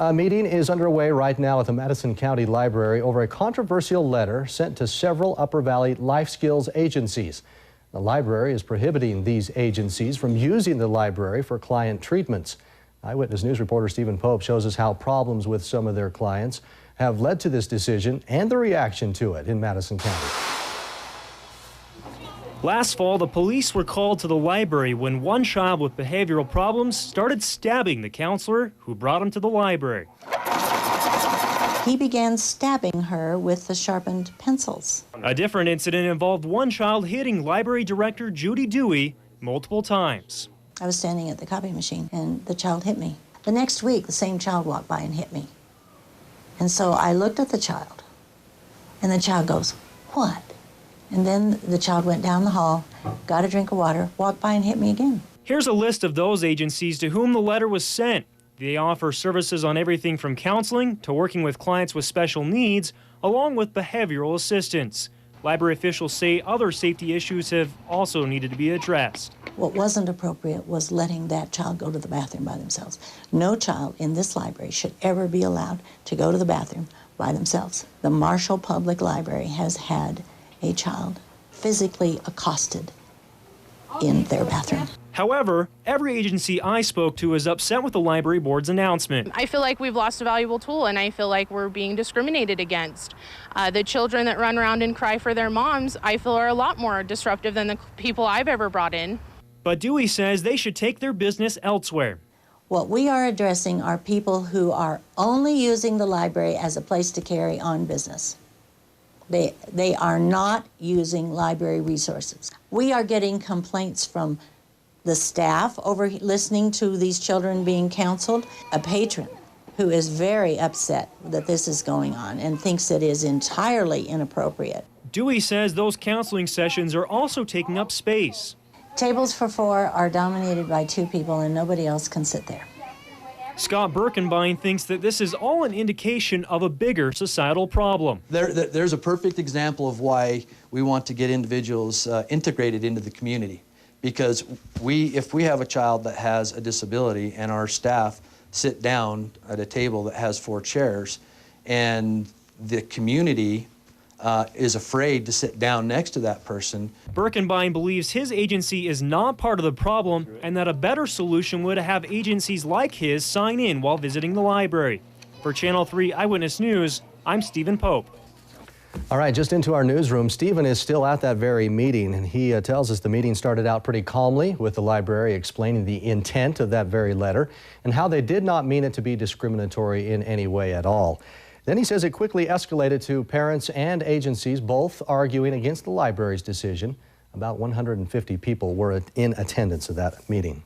A meeting is underway right now at the Madison County Library over a controversial letter sent to several Upper Valley life skills agencies. The library is prohibiting these agencies from using the library for client treatments. Eyewitness News reporter Stephen Pope shows us how problems with some of their clients have led to this decision and the reaction to it in Madison County. Last fall, the police were called to the library when one child with behavioral problems started stabbing the counselor who brought him to the library. He began stabbing her with the sharpened pencils. A different incident involved one child hitting Library Director Judy Dewey multiple times. I was standing at the copy machine and the child hit me. The next week, the same child walked by and hit me. And so I looked at the child and the child goes, "What?" And then the child went down the hall, got a drink of water, walked by and hit me again. Here's a list of those agencies to whom the letter was sent. They offer services on everything from counseling to working with clients with special needs, along with behavioral assistance. Library officials say other safety issues have also needed to be addressed. What wasn't appropriate was letting that child go to the bathroom by themselves. No child in this library should ever be allowed to go to the bathroom by themselves. The Marshall Public Library has had a child physically accosted in their bathroom. However, every agency I spoke to is upset with the library board's announcement. I feel like we've lost a valuable tool, and I feel like we're being discriminated against. The children that run around and cry for their moms, I feel, are a lot more disruptive than the people I've ever brought in. But Dewey says they should take their business elsewhere. What we are addressing are people who are only using the library as a place to carry on business. They are not using library resources. We are getting complaints from the staff over listening to these children being counseled, a patron who is very upset that this is going on and thinks it is entirely inappropriate. Dewey says those counseling sessions are also taking up space. Tables for 4 are dominated by 2 people and nobody else can sit there. Scott Birkenbein thinks that this is all an indication of a bigger societal problem. There's a perfect example of why we want to get individuals integrated into the community. Because if we have a child that has a disability and our staff sit down at a table that has 4 chairs and the community is afraid to sit down next to that person. Birkenbein believes his agency is not part of the problem and that a better solution would have agencies like his sign in while visiting the library. For Channel 3 Eyewitness News, I'm Stephen Pope. All right, just into our newsroom. Stephen is still at that very meeting, and he tells us the meeting started out pretty calmly with the library explaining the intent of that very letter and how they did not mean it to be discriminatory in any way at all. Then he says it quickly escalated to parents and agencies both arguing against the library's decision. About 150 people were in attendance at that meeting.